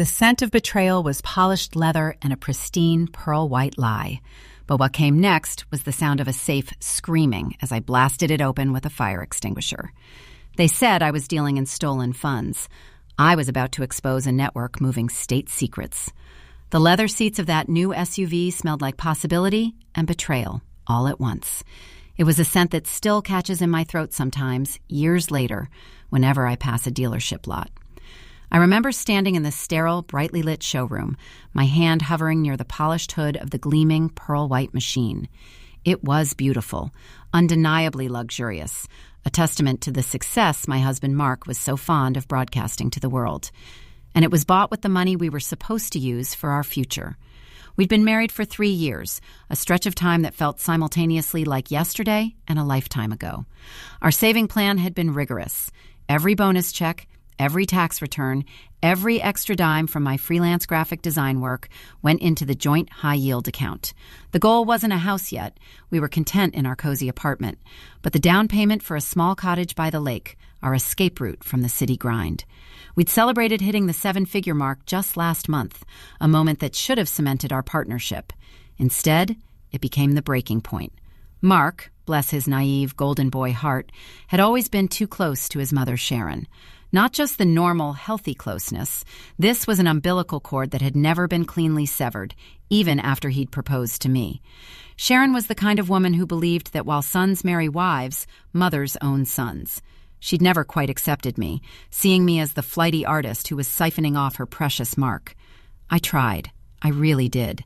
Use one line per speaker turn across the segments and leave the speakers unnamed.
The scent of betrayal was polished leather and a pristine pearl-white lie. But what came next was the sound of a safe screaming as I blasted it open with a fire extinguisher. They said I was dealing in stolen funds. I was about to expose a network moving state secrets. The leather seats of that new SUV smelled like possibility and betrayal, all at once. It was a scent that still catches in my throat sometimes, years later, whenever I pass a dealership lot. I remember standing in the sterile, brightly lit showroom, my hand hovering near the polished hood of the gleaming pearl-white machine. It was beautiful, undeniably luxurious, a testament to the success my husband Mark was so fond of broadcasting to the world. And it was bought with the money we were supposed to use for our future. We'd been married for 3 years, a stretch of time that felt simultaneously like yesterday and a lifetime ago. Our saving plan had been rigorous. Every bonus check, every tax return, every extra dime from my freelance graphic design work went into the joint high-yield account. The goal wasn't a house yet. We were content in our cozy apartment. But the down payment for a small cottage by the lake, our escape route from the city grind. We'd celebrated hitting the 7-figure mark just last month, a moment that should have cemented our partnership. Instead, it became the breaking point. Mark, bless his naive golden boy heart, had always been too close to his mother Sharon. Not just the normal, healthy closeness. This was an umbilical cord that had never been cleanly severed, even after he'd proposed to me. Sharon was the kind of woman who believed that while sons marry wives, mothers own sons. She'd never quite accepted me, seeing me as the flighty artist who was siphoning off her precious Mark. I tried. I really did.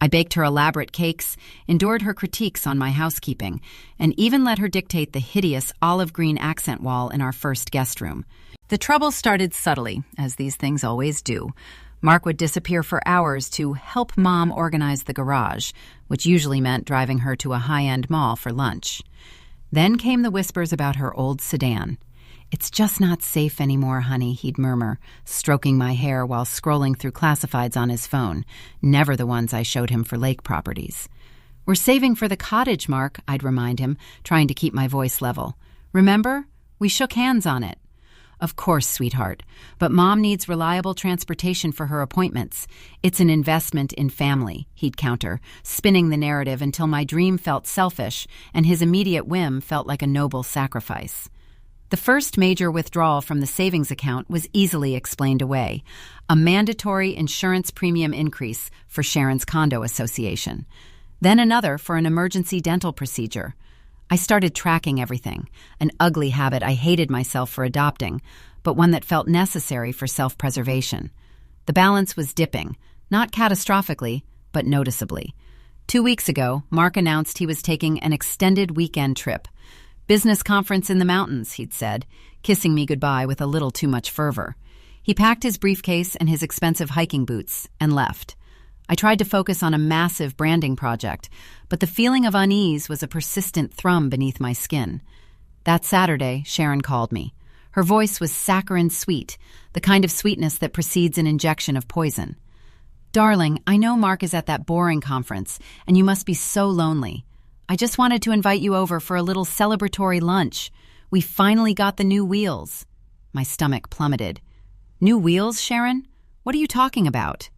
I baked her elaborate cakes, endured her critiques on my housekeeping, and even let her dictate the hideous olive green accent wall in our first guest room. The trouble started subtly, as these things always do. Mark would disappear for hours to help Mom organize the garage, which usually meant driving her to a high-end mall for lunch. Then came the whispers about her old sedan. "It's just not safe anymore, honey," he'd murmur, stroking my hair while scrolling through classifieds on his phone, never the ones I showed him for lake properties. "We're saving for the cottage, Mark," I'd remind him, trying to keep my voice level. "Remember? We shook hands on it." "Of course, sweetheart, but Mom needs reliable transportation for her appointments. It's an investment in family," he'd counter, spinning the narrative until my dream felt selfish and his immediate whim felt like a noble sacrifice. The first major withdrawal from the savings account was easily explained away, a mandatory insurance premium increase for Sharon's condo association. Then another for an emergency dental procedure. I started tracking everything, an ugly habit I hated myself for adopting, but one that felt necessary for self-preservation. The balance was dipping, not catastrophically, but noticeably. 2 weeks ago, Mark announced he was taking an extended weekend trip. "Business conference in the mountains," he'd said, kissing me goodbye with a little too much fervor. He packed his briefcase and his expensive hiking boots and left. I tried to focus on a massive branding project, but the feeling of unease was a persistent thrum beneath my skin. That Saturday, Sharon called me. Her voice was saccharine sweet, the kind of sweetness that precedes an injection of poison. "Darling, I know Mark is at that boring conference, and you must be so lonely. I just wanted to invite you over for a little celebratory lunch. We finally got the new wheels." My stomach plummeted. "New wheels, Sharon? What are you talking about?"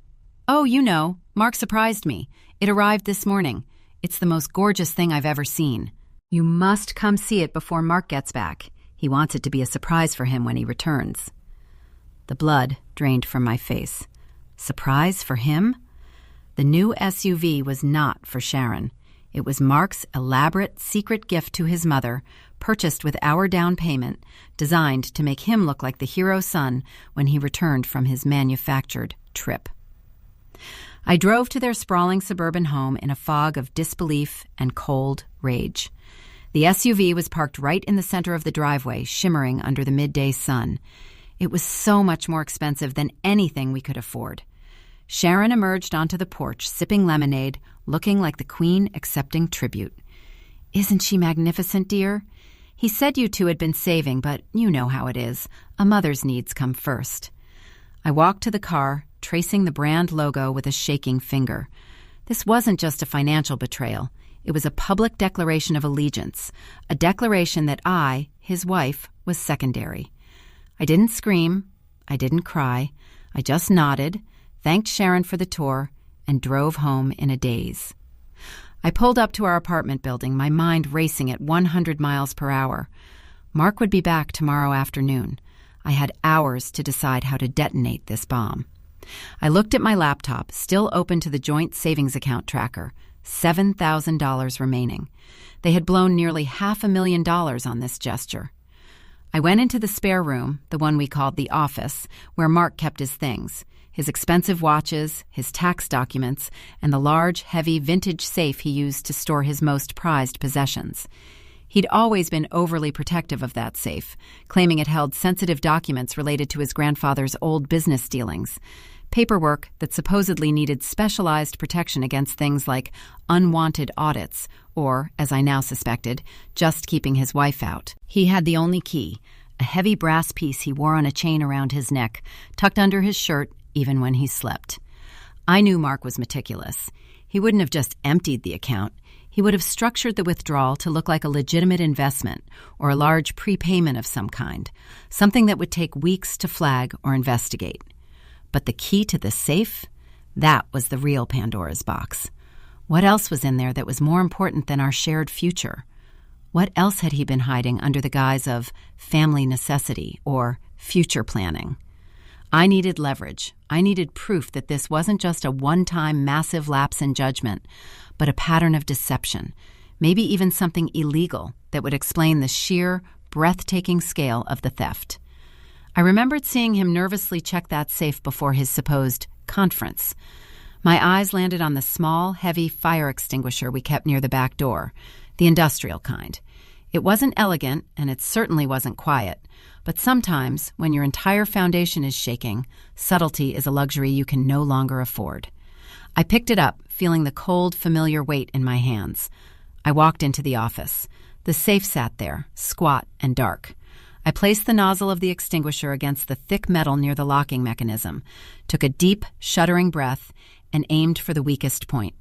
"Oh, you know, Mark surprised me. It arrived this morning. It's the most gorgeous thing I've ever seen. You must come see it before Mark gets back. He wants it to be a surprise for him when he returns." The blood drained from my face. Surprise for him? The new SUV was not for Sharon. It was Mark's elaborate secret gift to his mother, purchased with our down payment, designed to make him look like the hero son when he returned from his manufactured trip. I drove to their sprawling suburban home in a fog of disbelief and cold rage. The SUV was parked right in the center of the driveway, shimmering under the midday sun. It was so much more expensive than anything we could afford. Sharon emerged onto the porch, sipping lemonade, looking like the queen accepting tribute. "Isn't she magnificent, dear? He said you two had been saving, but you know how it is. A mother's needs come first." I walked to the car, tracing the brand logo with a shaking finger. This wasn't just a financial betrayal. It was a public declaration of allegiance, a declaration that I, his wife, was secondary. I didn't scream. I didn't cry. I just nodded, thanked Sharon for the tour, and drove home in a daze. I pulled up to our apartment building, my mind racing at 100 miles per hour. Mark would be back tomorrow afternoon. I had hours to decide how to detonate this bomb. I looked at my laptop, still open to the joint savings account tracker, $7,000 remaining. They had blown nearly $500,000 on this gesture. I went into the spare room, the one we called the office, where Mark kept his things, his expensive watches, his tax documents, and the large, heavy vintage safe he used to store his most prized possessions. He'd always been overly protective of that safe, claiming it held sensitive documents related to his grandfather's old business dealings, paperwork that supposedly needed specialized protection against things like unwanted audits or, as I now suspected, just keeping his wife out. He had the only key, a heavy brass piece he wore on a chain around his neck, tucked under his shirt even when he slept. I knew Mark was meticulous. He wouldn't have just emptied the account. He would have structured the withdrawal to look like a legitimate investment or a large prepayment of some kind, something that would take weeks to flag or investigate. But the key to the safe? That was the real Pandora's box. What else was in there that was more important than our shared future? What else had he been hiding under the guise of family necessity or future planning? I needed leverage. I needed proof that this wasn't just a one-time massive lapse in judgment, but a pattern of deception, maybe even something illegal that would explain the sheer, breathtaking scale of the theft. I remembered seeing him nervously check that safe before his supposed conference. My eyes landed on the small, heavy fire extinguisher we kept near the back door, the industrial kind. It wasn't elegant, and it certainly wasn't quiet, but sometimes, when your entire foundation is shaking, subtlety is a luxury you can no longer afford. I picked it up, feeling the cold, familiar weight in my hands. I walked into the office. The safe sat there, squat and dark. I placed the nozzle of the extinguisher against the thick metal near the locking mechanism, took a deep, shuddering breath, and aimed for the weakest point.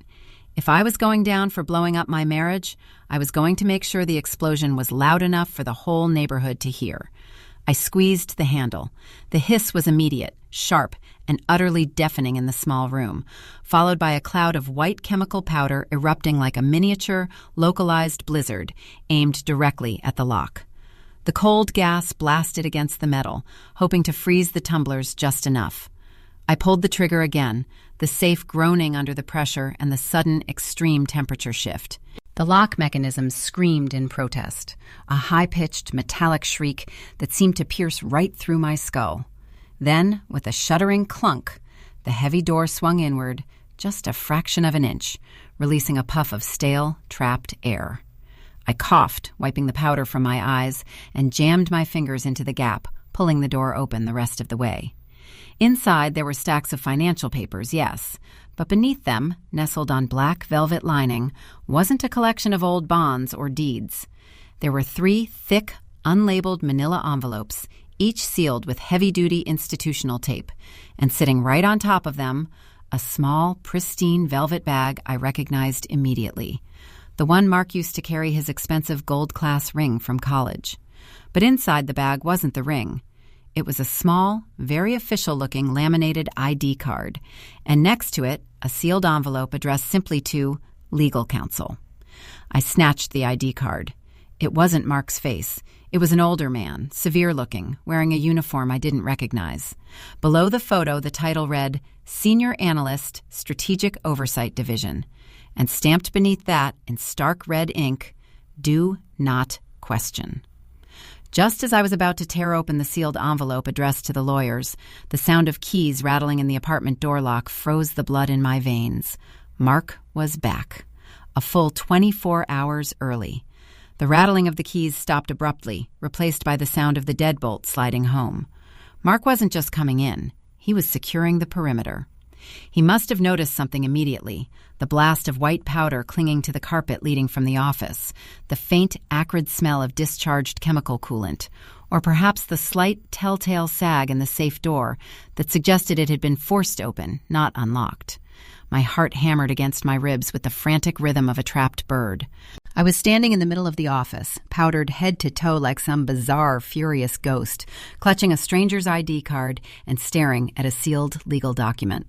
If I was going down for blowing up my marriage, I was going to make sure the explosion was loud enough for the whole neighborhood to hear. I squeezed the handle. The hiss was immediate, sharp, and utterly deafening in the small room, followed by a cloud of white chemical powder erupting like a miniature, localized blizzard aimed directly at the lock. The cold gas blasted against the metal, hoping to freeze the tumblers just enough. I pulled the trigger again, the safe groaning under the pressure and the sudden extreme temperature shift. The lock mechanism screamed in protest, a high-pitched metallic shriek that seemed to pierce right through my skull. Then, with a shuddering clunk, the heavy door swung inward just a fraction of an inch, releasing a puff of stale, trapped air. I coughed, wiping the powder from my eyes, and jammed my fingers into the gap, pulling the door open the rest of the way. Inside, there were stacks of financial papers, yes, but beneath them, nestled on black velvet lining, wasn't a collection of old bonds or deeds. There were 3 thick, unlabeled manila envelopes, each sealed with heavy-duty institutional tape, and sitting right on top of them, a small, pristine velvet bag I recognized immediately. The one Mark used to carry his expensive gold-class ring from college. But inside the bag wasn't the ring. It was a small, very official-looking laminated ID card, and next to it, a sealed envelope addressed simply to legal counsel. I snatched the ID card. It wasn't Mark's face. It was an older man, severe-looking, wearing a uniform I didn't recognize. Below the photo, the title read, Senior Analyst, Strategic Oversight Division, and stamped beneath that, in stark red ink, Do Not Question. Just as I was about to tear open the sealed envelope addressed to the lawyers, the sound of keys rattling in the apartment door lock froze the blood in my veins. Mark was back, a full 24 hours early. The rattling of the keys stopped abruptly, replaced by the sound of the deadbolt sliding home. Mark wasn't just coming in. He was securing the perimeter. He must have noticed something immediately, the blast of white powder clinging to the carpet leading from the office, the faint, acrid smell of discharged chemical coolant, or perhaps the slight, telltale sag in the safe door that suggested it had been forced open, not unlocked. My heart hammered against my ribs with the frantic rhythm of a trapped bird. I was standing in the middle of the office, powdered head to toe like some bizarre, furious ghost, clutching a stranger's ID card and staring at a sealed legal document.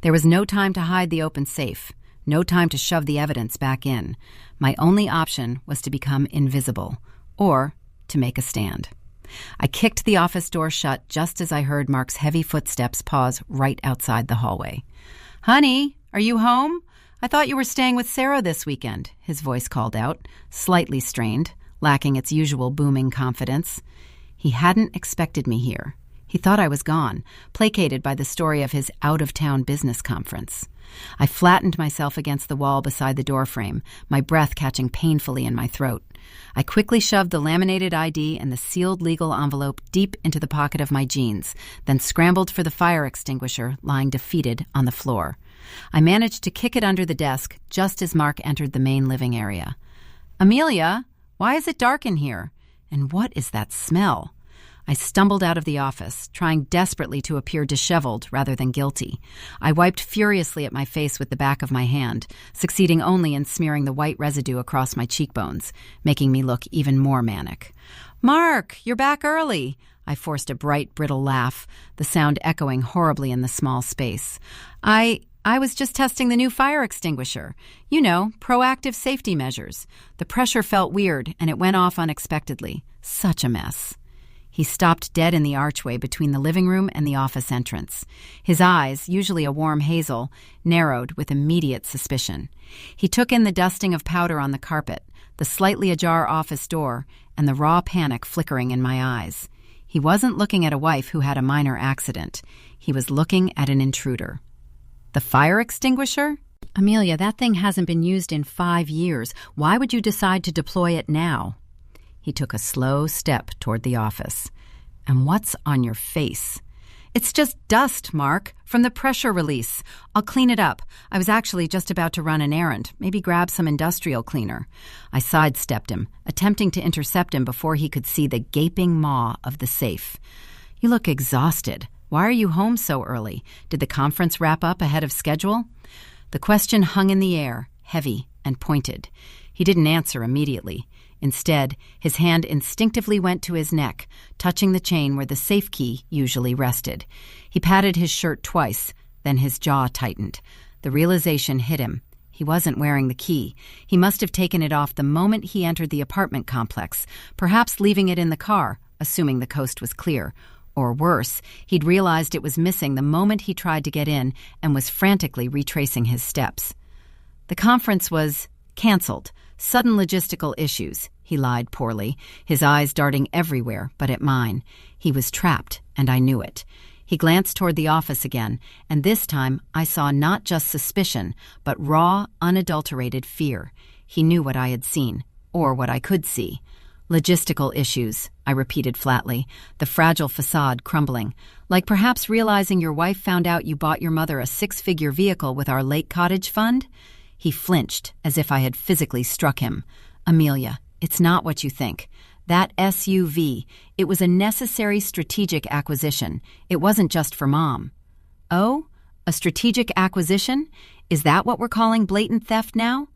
There was no time to hide the open safe, no time to shove the evidence back in. My only option was to become invisible, or to make a stand. I kicked the office door shut just as I heard Mark's heavy footsteps pause right outside the hallway. "Honey, are you home? I thought you were staying with Sarah this weekend," his voice called out, slightly strained, lacking its usual booming confidence. He hadn't expected me here. He thought I was gone, placated by the story of his out-of-town business conference. I flattened myself against the wall beside the doorframe, my breath catching painfully in my throat. I quickly shoved the laminated ID and the sealed legal envelope deep into the pocket of my jeans, then scrambled for the fire extinguisher lying defeated on the floor. I managed to kick it under the desk just as Mark entered the main living area. "Amelia, why is it dark in here? And what is that smell?" I stumbled out of the office, trying desperately to appear disheveled rather than guilty. I wiped furiously at my face with the back of my hand, succeeding only in smearing the white residue across my cheekbones, making me look even more manic. "Mark, you're back early." I forced a bright, brittle laugh, the sound echoing horribly in the small space. I was just testing the new fire extinguisher. You know, proactive safety measures. The pressure felt weird, and it went off unexpectedly. Such a mess." He stopped dead in the archway between the living room and the office entrance. His eyes, usually a warm hazel, narrowed with immediate suspicion. He took in the dusting of powder on the carpet, the slightly ajar office door, and the raw panic flickering in my eyes. He wasn't looking at a wife who had a minor accident. He was looking at an intruder. "The fire extinguisher? Amelia, that thing hasn't been used in 5 years. Why would you decide to deploy it now?" He took a slow step toward the office. "And what's on your face?" "It's just dust, Mark, from the pressure release. I'll clean it up. I was actually just about to run an errand, maybe grab some industrial cleaner." I sidestepped him, attempting to intercept him before he could see the gaping maw of the safe. "You look exhausted. Why are you home so early? Did the conference wrap up ahead of schedule?" The question hung in the air, heavy and pointed. He didn't answer immediately. Instead, his hand instinctively went to his neck, touching the chain where the safe key usually rested. He patted his shirt twice, then his jaw tightened. The realization hit him. He wasn't wearing the key. He must have taken it off the moment he entered the apartment complex, perhaps leaving it in the car, assuming the coast was clear. Or worse, he'd realized it was missing the moment he tried to get in and was frantically retracing his steps. "The conference was canceled. Sudden logistical issues," he lied poorly, his eyes darting everywhere but at mine. He was trapped, and I knew it. He glanced toward the office again, and this time I saw not just suspicion, but raw, unadulterated fear. He knew what I had seen, or what I could see. "Logistical issues," I repeated flatly, the fragile facade crumbling. "Like perhaps realizing your wife found out you bought your mother a 6-figure vehicle with our Lake Cottage fund?" He flinched, as if I had physically struck him. "Amelia, it's not what you think. That SUV, it was a necessary strategic acquisition. It wasn't just for Mom." "Oh? A strategic acquisition? Is that what we're calling blatant theft now?"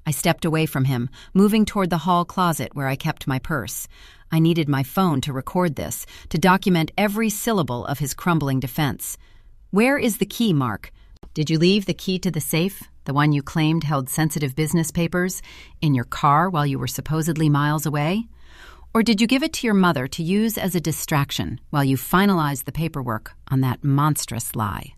I stepped away from him, moving toward the hall closet where I kept my purse. I needed my phone to record this, to document every syllable of his crumbling defense. "Where is the key, Mark? Did you leave the key to the safe, the one you claimed held sensitive business papers, in your car while you were supposedly miles away? Or did you give it to your mother to use as a distraction while you finalized the paperwork on that monstrous lie?"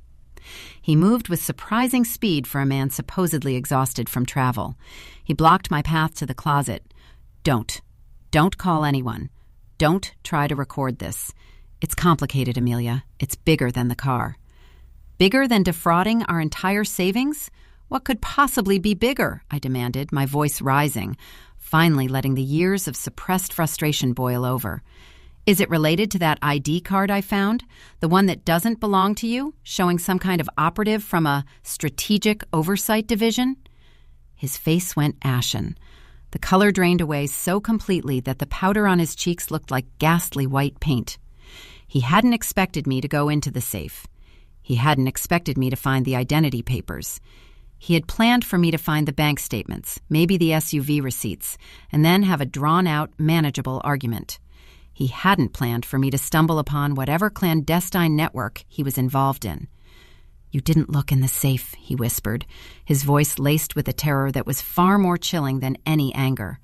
He moved with surprising speed for a man supposedly exhausted from travel. He blocked my path to the closet. Don't call anyone. Don't try to record this. It's complicated, Amelia. It's bigger than the car." "Bigger than defrauding our entire savings? What could possibly be bigger?" I demanded, my voice rising, finally letting the years of suppressed frustration boil over. "Is it related to that ID card I found? The one that doesn't belong to you, showing some kind of operative from a strategic oversight division?" His face went ashen. The color drained away so completely that the powder on his cheeks looked like ghastly white paint. He hadn't expected me to go into the safe. He hadn't expected me to find the identity papers. He had planned for me to find the bank statements, maybe the SUV receipts, and then have a drawn-out, manageable argument. He hadn't planned for me to stumble upon whatever clandestine network he was involved in. "You didn't look in the safe," he whispered, his voice laced with a terror that was far more chilling than any anger.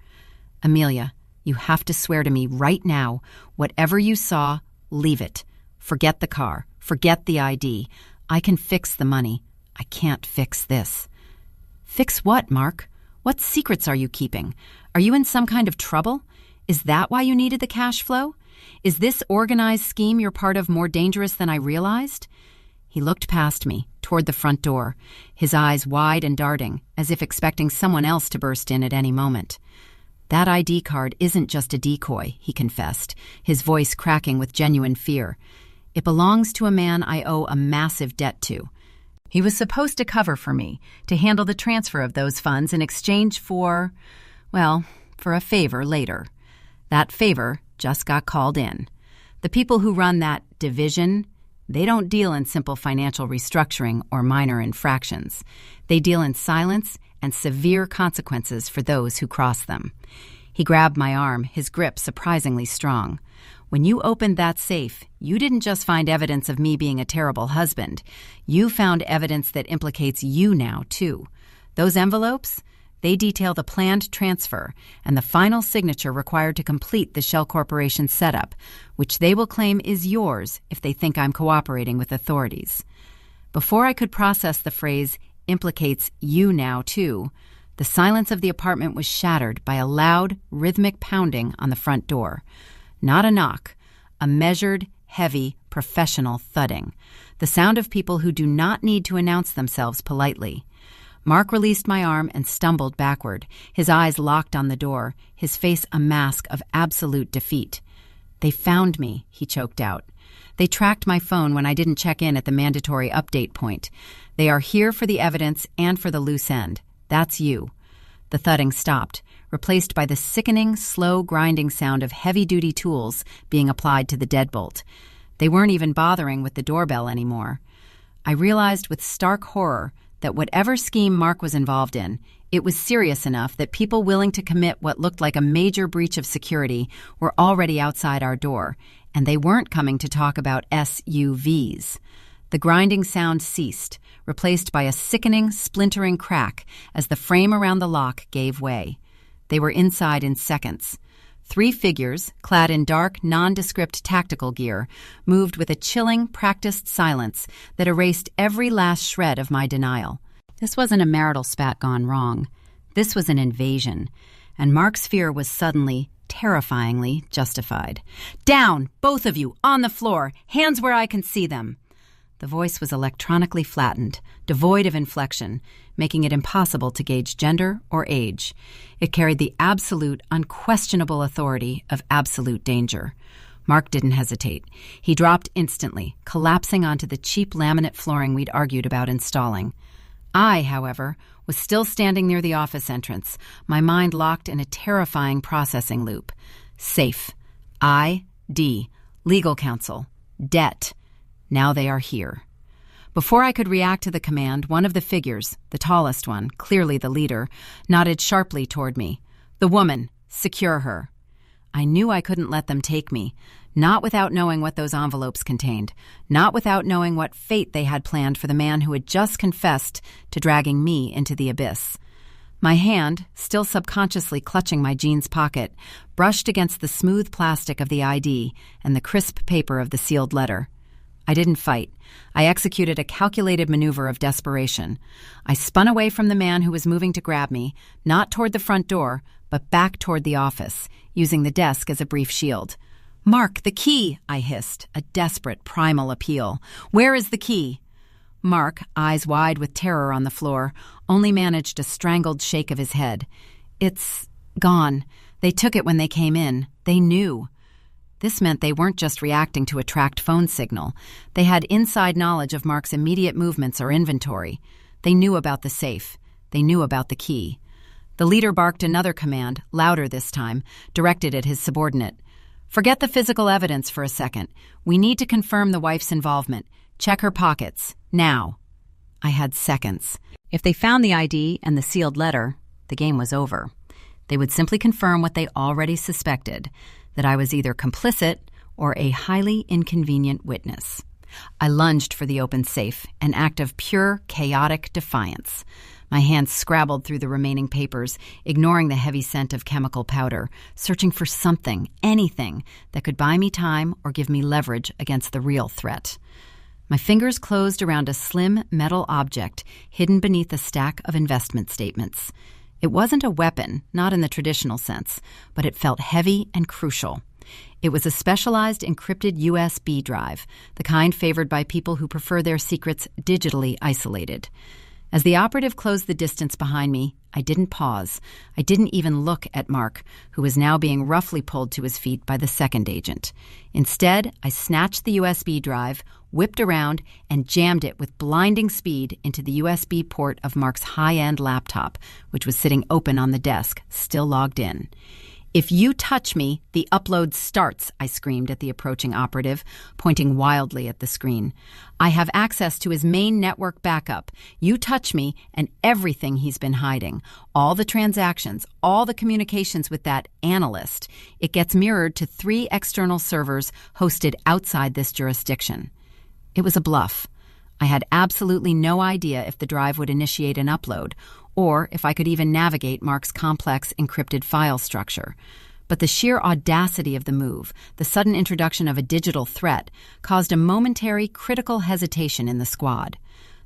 "Amelia, you have to swear to me right now, whatever you saw, leave it. Forget the car. Forget the ID. I can fix the money. I can't fix this." "Fix what, Mark? What secrets are you keeping? Are you in some kind of trouble? Is that why you needed the cash flow? Is this organized scheme you're part of more dangerous than I realized?" He looked past me, toward the front door, his eyes wide and darting, as if expecting someone else to burst in at any moment. "That ID card isn't just a decoy," he confessed, his voice cracking with genuine fear. "It belongs to a man I owe a massive debt to. He was supposed to cover for me, to handle the transfer of those funds in exchange for a favor later. That favor just got called in. The people who run that division, they don't deal in simple financial restructuring or minor infractions. They deal in silence and severe consequences for those who cross them." He grabbed my arm, his grip surprisingly strong. "When you opened that safe, you didn't just find evidence of me being a terrible husband. You found evidence that implicates you now, too. Those envelopes, they detail the planned transfer and the final signature required to complete the Shell Corporation setup, which they will claim is yours if they think I'm cooperating with authorities." Before I could process the phrase, "implicates you now, too," the silence of the apartment was shattered by a loud, rhythmic pounding on the front door. Not a knock, a measured, heavy, professional thudding, the sound of people who do not need to announce themselves politely. Mark released my arm and stumbled backward, his eyes locked on the door, his face a mask of absolute defeat. "They found me," he choked out. "They tracked my phone when I didn't check in at the mandatory update point. They are here for the evidence and for the loose end. That's you." The thudding stopped, replaced by the sickening, slow grinding sound of heavy-duty tools being applied to the deadbolt. They weren't even bothering with the doorbell anymore. I realized with stark horror that whatever scheme Mark was involved in, it was serious enough that people willing to commit what looked like a major breach of security were already outside our door, and they weren't coming to talk about SUVs. The grinding sound ceased, replaced by a sickening, splintering crack as the frame around the lock gave way. They were inside in seconds. 3 figures, clad in dark, nondescript tactical gear, moved with a chilling, practiced silence that erased every last shred of my denial. This wasn't a marital spat gone wrong. This was an invasion, and Mark's fear was suddenly, terrifyingly justified. "Down, both of you, on the floor, hands where I can see them." The voice was electronically flattened, devoid of inflection, making it impossible to gauge gender or age. It carried the absolute, unquestionable authority of absolute danger. Mark didn't hesitate. He dropped instantly, collapsing onto the cheap laminate flooring we'd argued about installing. I, however, was still standing near the office entrance, my mind locked in a terrifying processing loop. Safe. ID. Legal counsel. Debt. Now they are here. Before I could react to the command, one of the figures, the tallest one, clearly the leader, nodded sharply toward me. "The woman. Secure her." I knew I couldn't let them take me, not without knowing what those envelopes contained, not without knowing what fate they had planned for the man who had just confessed to dragging me into the abyss. My hand, still subconsciously clutching my jeans pocket, brushed against the smooth plastic of the ID and the crisp paper of the sealed letter. I didn't fight. I executed a calculated maneuver of desperation. I spun away from the man who was moving to grab me, not toward the front door, but back toward the office, using the desk as a brief shield. "Mark, the key!" I hissed, a desperate, primal appeal. "Where is the key?" Mark, eyes wide with terror on the floor, only managed a strangled shake of his head. "It's gone. They took it when they came in. They knew." This meant they weren't just reacting to a tracked phone signal. They had inside knowledge of Mark's immediate movements or inventory. They knew about the safe. They knew about the key. The leader barked another command, louder this time, directed at his subordinate. "Forget the physical evidence for a second. We need to confirm the wife's involvement. Check her pockets, now. I had seconds. If they found the ID and the sealed letter, the game was over. They would simply confirm what they already suspected, that I was either complicit or a highly inconvenient witness. I lunged for the open safe, an act of pure, chaotic defiance. My hands scrabbled through the remaining papers, ignoring the heavy scent of chemical powder, searching for something, anything, that could buy me time or give me leverage against the real threat. My fingers closed around a slim metal object hidden beneath a stack of investment statements. It wasn't a weapon, not in the traditional sense, but it felt heavy and crucial. It was a specialized encrypted USB drive, the kind favored by people who prefer their secrets digitally isolated. As the operative closed the distance behind me, I didn't pause. I didn't even look at Mark, who was now being roughly pulled to his feet by the second agent. Instead, I snatched the USB drive, whipped around, and jammed it with blinding speed into the USB port of Mark's high-end laptop, which was sitting open on the desk, still logged in. "If you touch me, the upload starts," I screamed at the approaching operative, pointing wildly at the screen. "I have access to his main network backup. You touch me, and everything he's been hiding, all the transactions, all the communications with that analyst, it gets mirrored to 3 external servers hosted outside this jurisdiction." It was a bluff. I had absolutely no idea if the drive would initiate an upload, or if I could even navigate Mark's complex encrypted file structure. But the sheer audacity of the move, the sudden introduction of a digital threat, caused a momentary critical hesitation in the squad.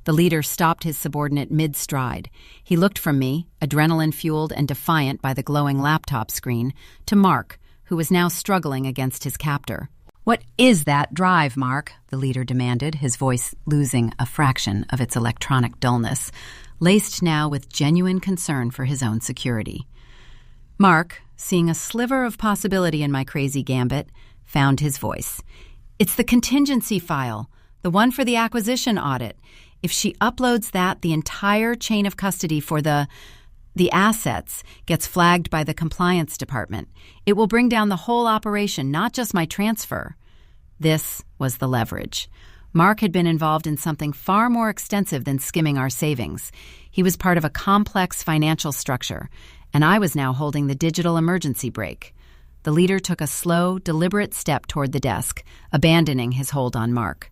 The leader stopped his subordinate mid-stride. He looked from me, adrenaline-fueled and defiant by the glowing laptop screen, to Mark, who was now struggling against his captor. "What is that drive, Mark?" the leader demanded, his voice losing a fraction of its electronic dullness, laced now with genuine concern for his own security. Mark, seeing a sliver of possibility in my crazy gambit, found his voice. "It's the contingency file, the one for the acquisition audit. If she uploads that, the entire chain of custody for the assets gets flagged by the compliance department. It will bring down the whole operation, not just my transfer." This was the leverage. Mark had been involved in something far more extensive than skimming our savings. He was part of a complex financial structure, and I was now holding the digital emergency brake. The leader took a slow, deliberate step toward the desk, abandoning his hold on Mark.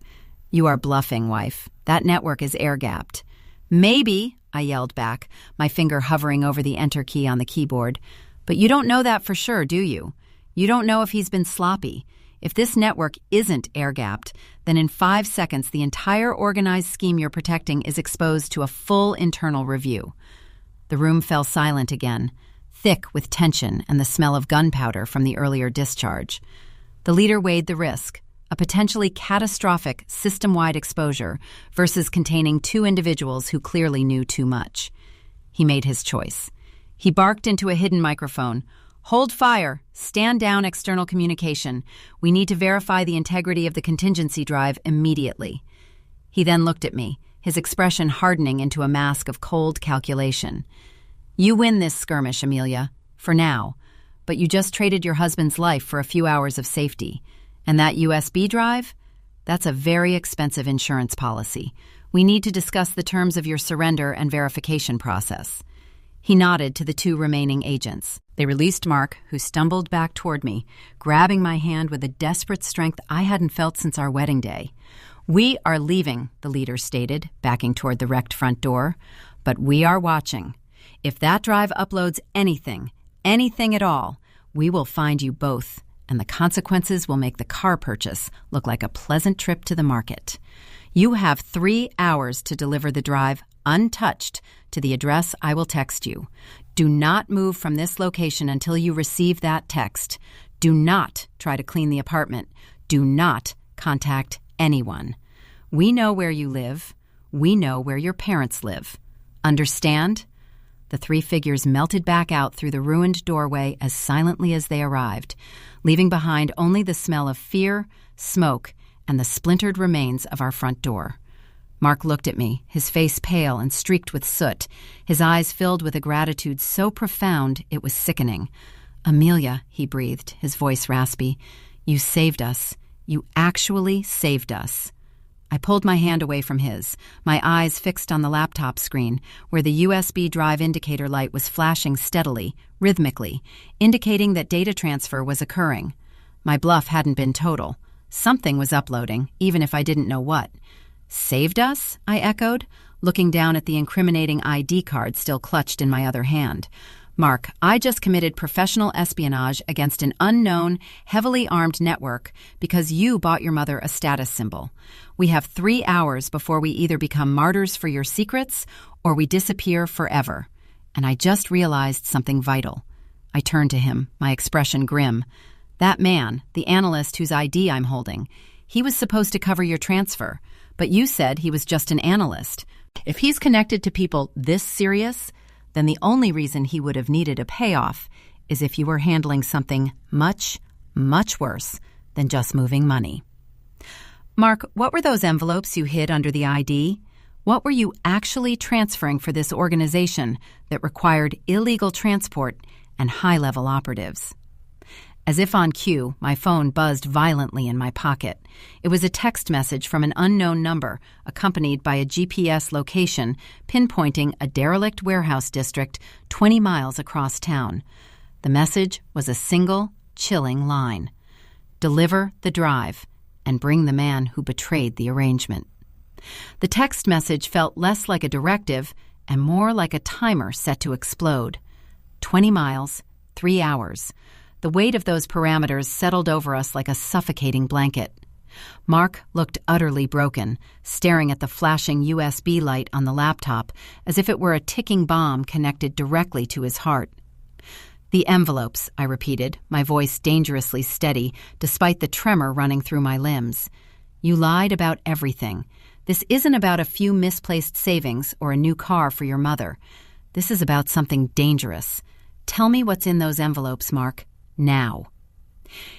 "You are bluffing, wife. That network is air-gapped." "Maybe," I yelled back, my finger hovering over the enter key on the keyboard. "But you don't know that for sure, do you? You don't know if he's been sloppy. If this network isn't air-gapped, then in 5 seconds the entire organized scheme you're protecting is exposed to a full internal review." The room fell silent again, thick with tension and the smell of gunpowder from the earlier discharge. The leader weighed the risk, a potentially catastrophic system-wide exposure versus containing 2 individuals who clearly knew too much. He made his choice. He barked into a hidden microphone. "Hold fire. Stand down external communication. We need to verify the integrity of the contingency drive immediately." He then looked at me, his expression hardening into a mask of cold calculation. "You win this skirmish, Amelia, for now, but you just traded your husband's life for a few hours of safety. And that USB drive? That's a very expensive insurance policy. We need to discuss the terms of your surrender and verification process." He nodded to the 2 remaining agents. They released Mark, who stumbled back toward me, grabbing my hand with a desperate strength I hadn't felt since our wedding day. "We are leaving," the leader stated, backing toward the wrecked front door. "But we are watching. If that drive uploads anything at all, we will find you both, and the consequences will make the car purchase look like a pleasant trip to the market. You have 3 hours to deliver the drive untouched to the address I will text you. Do not move from this location until you receive that text. Do not try to clean the apartment. Do not contact anyone. We know where you live. We know where your parents live. Understand?" The 3 figures melted back out through the ruined doorway as silently as they arrived, leaving behind only the smell of fear, smoke, and the splintered remains of our front door. Mark looked at me, his face pale and streaked with soot, his eyes filled with a gratitude so profound it was sickening. "Amelia," he breathed, his voice raspy, "you saved us. You actually saved us." I pulled my hand away from his, my eyes fixed on the laptop screen, where the USB drive indicator light was flashing steadily, rhythmically, indicating that data transfer was occurring. My bluff hadn't been total. Something was uploading, even if I didn't know what. Saved us? I echoed, looking down at the incriminating ID card still clutched in my other hand. Mark, I just committed professional espionage against an unknown, heavily armed network because you bought your mother a status symbol. We have 3 hours before we either become martyrs for your secrets or we disappear forever. And I just realized something vital. I turned to him, my expression grim. That man, the analyst whose ID I'm holding, he was supposed to cover your transfer, but you said he was just an analyst. If he's connected to people this serious, then the only reason he would have needed a payoff is if you were handling something much, much worse than just moving money. Mark, what were those envelopes you hid under the ID? What were you actually transferring for this organization that required illegal transport and high-level operatives? As if on cue, my phone buzzed violently in my pocket. It was a text message from an unknown number, accompanied by a GPS location pinpointing a derelict warehouse district 20 miles across town. The message was a single, chilling line. Deliver the drive and bring the man who betrayed the arrangement. The text message felt less like a directive and more like a timer set to explode. 20 miles, 3 hours. The weight of those parameters settled over us like a suffocating blanket. Mark looked utterly broken, staring at the flashing USB light on the laptop as if it were a ticking bomb connected directly to his heart. The envelopes, I repeated, my voice dangerously steady despite the tremor running through my limbs. You lied about everything. This isn't about a few misplaced savings or a new car for your mother. This is about something dangerous. Tell me what's in those envelopes, Mark. Now.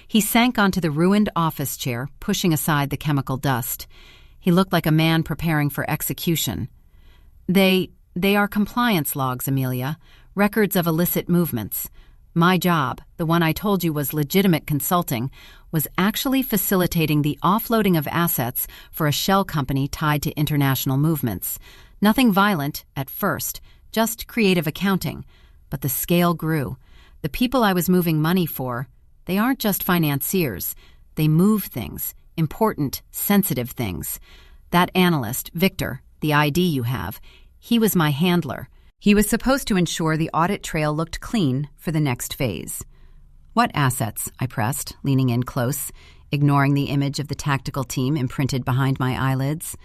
He sank onto the ruined office chair, pushing aside the chemical dust. He looked like a man preparing for execution. They are compliance logs, Amelia, records of illicit movements. My job, the one I told you was legitimate consulting, was actually facilitating the offloading of assets for a shell company tied to international movements. Nothing violent at first, just creative accounting. But the scale grew. The people I was moving money for, they aren't just financiers. They move things, important, sensitive things. That analyst, Victor, the ID you have, he was my handler. He was supposed to ensure the audit trail looked clean for the next phase. What assets? I pressed, leaning in close, ignoring the image of the tactical team imprinted behind my eyelids.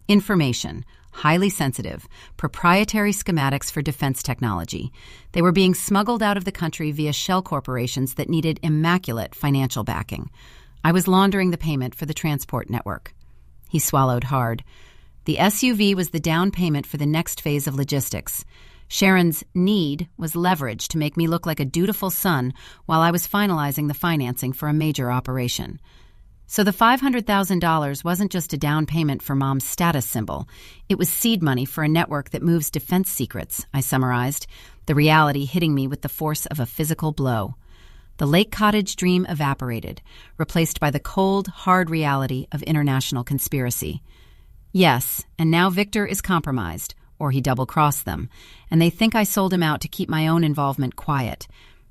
Information. Highly sensitive, proprietary schematics for defense technology. They were being smuggled out of the country via shell corporations that needed immaculate financial backing. I was laundering the payment for the transport network. He swallowed hard. The SUV was the down payment for the next phase of logistics. Sharon's need was leverage to make me look like a dutiful son while I was finalizing the financing for a major operation. So the $500,000 wasn't just a down payment for Mom's status symbol. It was seed money for a network that moves defense secrets, I summarized, the reality hitting me with the force of a physical blow. The Lake Cottage dream evaporated, replaced by the cold, hard reality of international conspiracy. Yes, and now Victor is compromised, or he double-crossed them, and they think I sold him out to keep my own involvement quiet.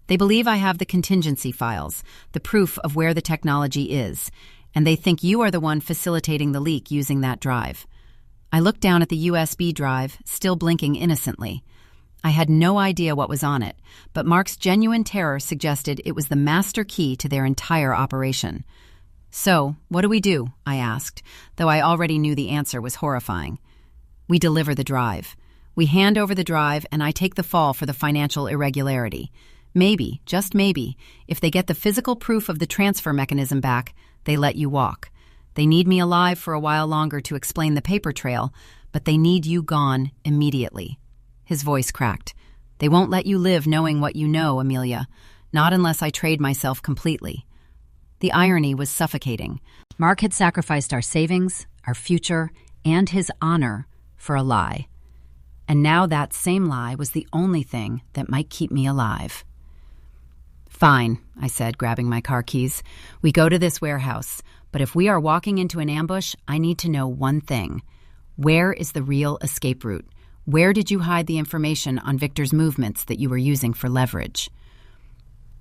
They believe I have the contingency files, the proof of where the technology is, and they think you are the one facilitating the leak using that drive. I looked down at the USB drive, still blinking innocently. I had no idea what was on it, but Mark's genuine terror suggested it was the master key to their entire operation. So, what do? I asked, though I already knew the answer was horrifying. We deliver the drive. We hand over the drive, and I take the fall for the financial irregularity. Maybe, just maybe, if they get the physical proof of the transfer mechanism back, they let you walk. They need me alive for a while longer to explain the paper trail, but they need you gone immediately. His voice cracked. They won't let you live knowing what you know, Amelia. Not unless I trade myself completely. The irony was suffocating. Mark had sacrificed our savings, our future, and his honor for a lie. And now that same lie was the only thing that might keep me alive. Fine, I said, grabbing my car keys. We go to this warehouse, but if we are walking into an ambush, I need to know one thing. Where is the real escape route? Where did you hide the information on Victor's movements that you were using for leverage?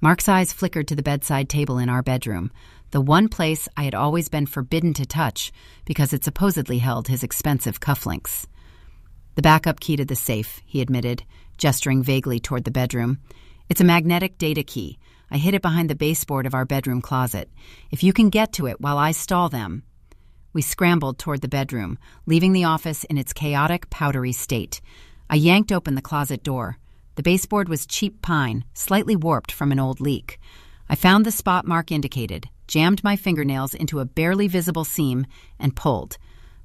Mark's eyes flickered to the bedside table in our bedroom, the one place I had always been forbidden to touch because it supposedly held his expensive cufflinks. The backup key to the safe, he admitted, gesturing vaguely toward the bedroom. It's a magnetic data key. I hid it behind the baseboard of our bedroom closet. If you can get to it while I stall them. We scrambled toward the bedroom, leaving the office in its chaotic, powdery state. I yanked open the closet door. The baseboard was cheap pine, slightly warped from an old leak. I found the spot Mark indicated, jammed my fingernails into a barely visible seam, and pulled.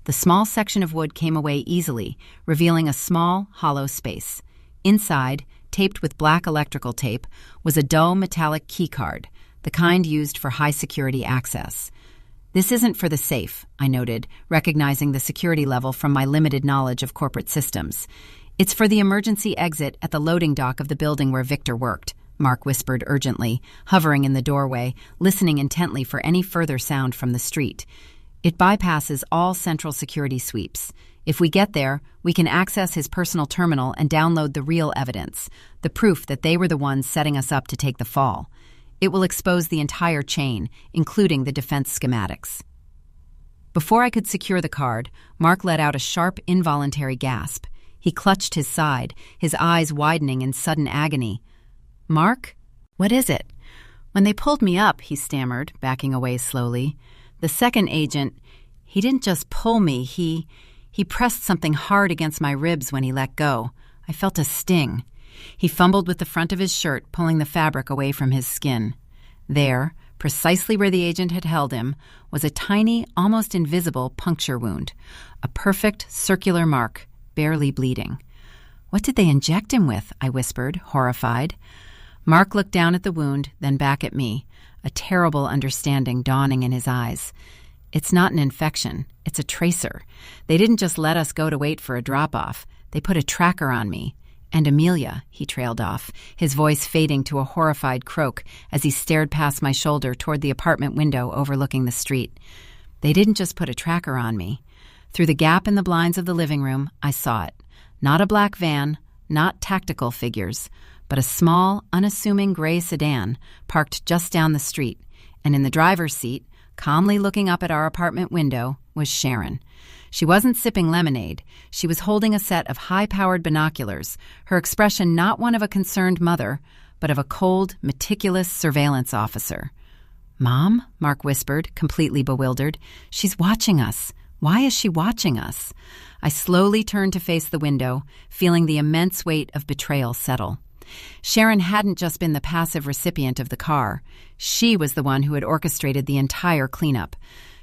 The small section of wood came away easily, revealing a small, hollow space. Inside, taped with black electrical tape, was a dull metallic keycard, the kind used for high-security access. This isn't for the safe, I noted, recognizing the security level from my limited knowledge of corporate systems. It's for the emergency exit at the loading dock of the building where Victor worked, Mark whispered urgently, hovering in the doorway, listening intently for any further sound from the street. It bypasses all central security sweeps. If we get there, we can access his personal terminal and download the real evidence, the proof that they were the ones setting us up to take the fall. It will expose the entire chain, including the defense schematics. Before I could secure the card, Mark let out a sharp, involuntary gasp. He clutched his side, his eyes widening in sudden agony. "Mark? What is it?" "When they pulled me up," he stammered, backing away slowly, "the second agent, he didn't just pull me, he pressed something hard against my ribs when he let go. I felt a sting." He fumbled with the front of his shirt, pulling the fabric away from his skin. There, precisely where the agent had held him, was a tiny, almost invisible puncture wound, a perfect circular mark, barely bleeding. "What did they inject him with?" I whispered, horrified. Mark looked down at the wound, then back at me, a terrible understanding dawning in his eyes. "It's not an infection. It's a tracer. They didn't just let us go to wait for a drop-off. They put a tracker on me. And Amelia," he trailed off, his voice fading to a horrified croak as he stared past my shoulder toward the apartment window overlooking the street. "They didn't just put a tracker on me." Through the gap in the blinds of the living room, I saw it. Not a black van, not tactical figures, but a small, unassuming gray sedan parked just down the street, and in the driver's seat, calmly looking up at our apartment window, was Sharon. She wasn't sipping lemonade. She was holding a set of high-powered binoculars, her expression not one of a concerned mother, but of a cold, meticulous surveillance officer. "Mom?" Mark whispered, completely bewildered. "She's watching us. Why is she watching us?" I slowly turned to face the window, feeling the immense weight of betrayal settle. Sharon hadn't just been the passive recipient of the car. She was the one who had orchestrated the entire cleanup.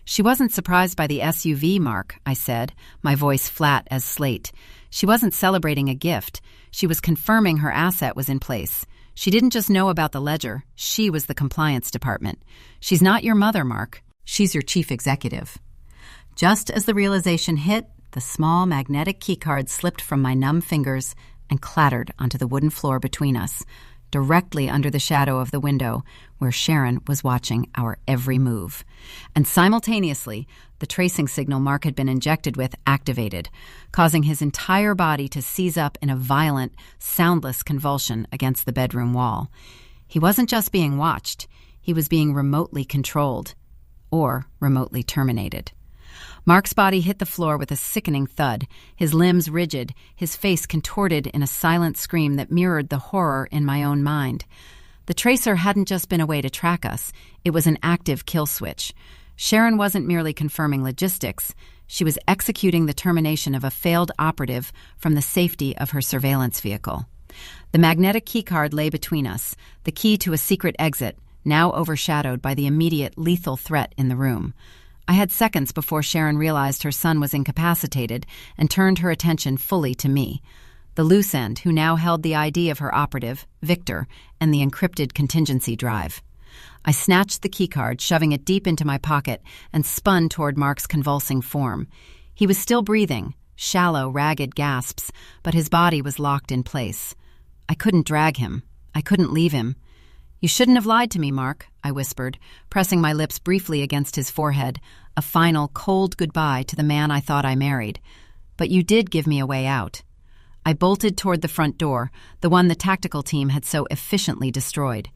"She wasn't surprised by the SUV, Mark," I said, my voice flat as slate. "She wasn't celebrating a gift. She was confirming her asset was in place. She didn't just know about the ledger. She was the compliance department. She's not your mother, Mark. She's your chief executive." Just as the realization hit, the small magnetic keycard slipped from my numb fingers and clattered onto the wooden floor between us, directly under the shadow of the window where Sharon was watching our every move. And simultaneously, the tracing signal Mark had been injected with activated, causing his entire body to seize up in a violent, soundless convulsion against the bedroom wall. He wasn't just being watched, he was being remotely controlled, or remotely terminated. Mark's body hit the floor with a sickening thud, his limbs rigid, his face contorted in a silent scream that mirrored the horror in my own mind. The tracer hadn't just been a way to track us, it was an active kill switch. Sharon wasn't merely confirming logistics, she was executing the termination of a failed operative from the safety of her surveillance vehicle. The magnetic keycard lay between us, the key to a secret exit, now overshadowed by the immediate lethal threat in the room. I had seconds before Sharon realized her son was incapacitated and turned her attention fully to me, the loose end who now held the ID of her operative, Victor, and the encrypted contingency drive. I snatched the keycard, shoving it deep into my pocket, and spun toward Mark's convulsing form. He was still breathing, shallow, ragged gasps, but his body was locked in place. I couldn't drag him. I couldn't leave him. "You shouldn't have lied to me, Mark," I whispered, pressing my lips briefly against his forehead, a final, cold goodbye to the man I thought I married. "But you did give me a way out." I bolted toward the front door, the one the tactical team had so efficiently destroyed.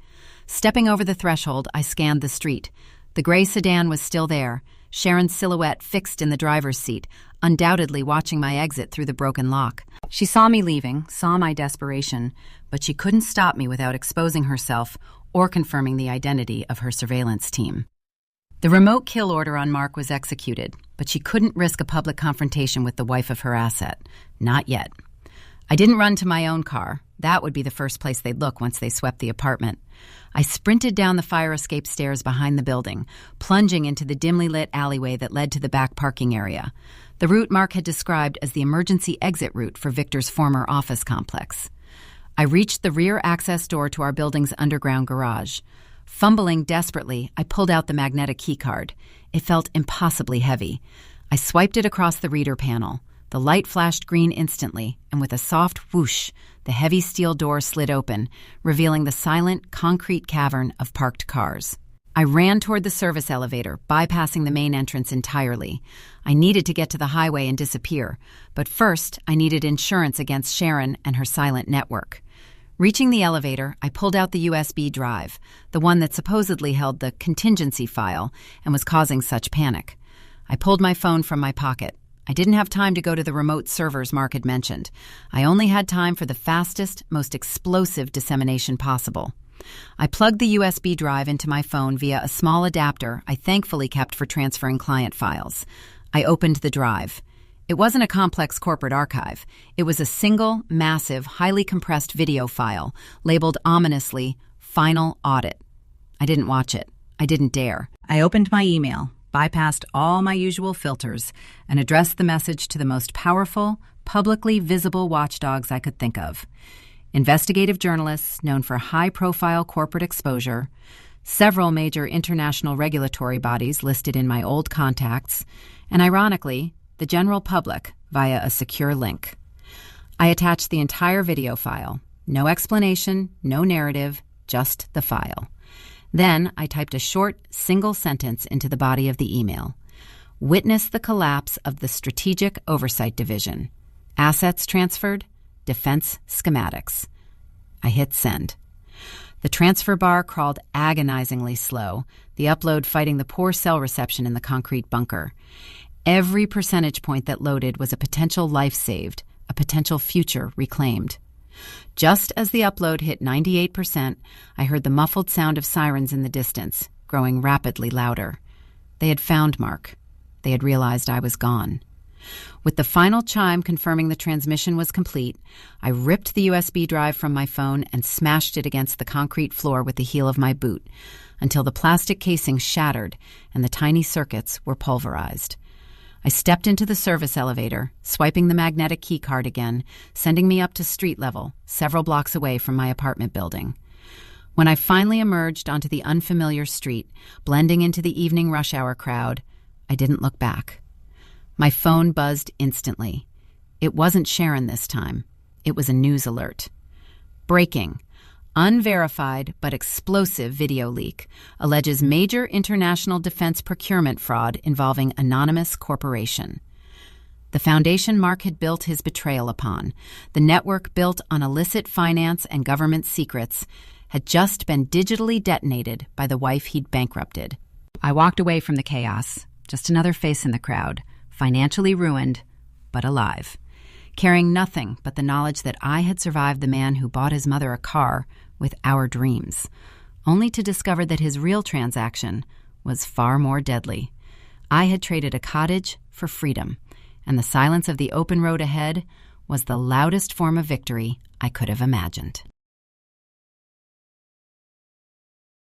Stepping over the threshold, I scanned the street. The gray sedan was still there, Sharon's silhouette fixed in the driver's seat, undoubtedly watching my exit through the broken lock. She saw me leaving, saw my desperation, but she couldn't stop me without exposing herself or confirming the identity of her surveillance team. The remote kill order on Mark was executed, but she couldn't risk a public confrontation with the wife of her asset. Not yet. I didn't run to my own car. That would be the first place they'd look once they swept the apartment. I sprinted down the fire escape stairs behind the building, plunging into the dimly lit alleyway that led to the back parking area, the route Mark had described as the emergency exit route for Victor's former office complex. I reached the rear access door to our building's underground garage. Fumbling desperately, I pulled out the magnetic keycard. It felt impossibly heavy. I swiped it across the reader panel. The light flashed green instantly, and with a soft whoosh, the heavy steel door slid open, revealing the silent, concrete cavern of parked cars. I ran toward the service elevator, bypassing the main entrance entirely. I needed to get to the highway and disappear, but first I needed insurance against Sharon and her silent network. Reaching the elevator, I pulled out the USB drive, the one that supposedly held the contingency file and was causing such panic. I pulled my phone from my pocket. I didn't have time to go to the remote servers Mark had mentioned. I only had time for the fastest, most explosive dissemination possible. I plugged the USB drive into my phone via a small adapter I thankfully kept for transferring client files. I opened the drive. It wasn't a complex corporate archive. It was a single, massive, highly compressed video file, labeled ominously, Final Audit. I didn't watch it. I didn't dare. I opened my email, bypassed all my usual filters, and addressed the message to the most powerful, publicly visible watchdogs I could think of. Investigative journalists known for high-profile corporate exposure, several major international regulatory bodies listed in my old contacts, and ironically, the general public via a secure link. I attached the entire video file. No explanation, no narrative, just the file. Then I typed a short, single sentence into the body of the email. Witness the collapse of the Strategic Oversight Division. Assets transferred, defense schematics. I hit send. The transfer bar crawled agonizingly slow, the upload fighting the poor cell reception in the concrete bunker. Every percentage point that loaded was a potential life saved, a potential future reclaimed. Just as the upload hit 98%, I heard the muffled sound of sirens in the distance, growing rapidly louder. They had found Mark. They had realized I was gone. With the final chime confirming the transmission was complete, I ripped the USB drive from my phone and smashed it against the concrete floor with the heel of my boot, until the plastic casing shattered and the tiny circuits were pulverized. I stepped into the service elevator, swiping the magnetic key card again, sending me up to street level, several blocks away from my apartment building. When I finally emerged onto the unfamiliar street, blending into the evening rush hour crowd, I didn't look back. My phone buzzed instantly. It wasn't Sharon this time. It was a news alert. Breaking. Unverified but explosive video leak alleges major international defense procurement fraud involving anonymous corporation. The foundation Mark had built his betrayal upon, the network built on illicit finance and government secrets, had just been digitally detonated by the wife he'd bankrupted. I walked away from the chaos, just another face in the crowd, financially ruined, but alive, carrying nothing but the knowledge that I had survived the man who bought his mother a car with our dreams, only to discover that his real transaction was far more deadly. I had traded a cottage for freedom, and the silence of the open road ahead was the loudest form of victory I could have imagined.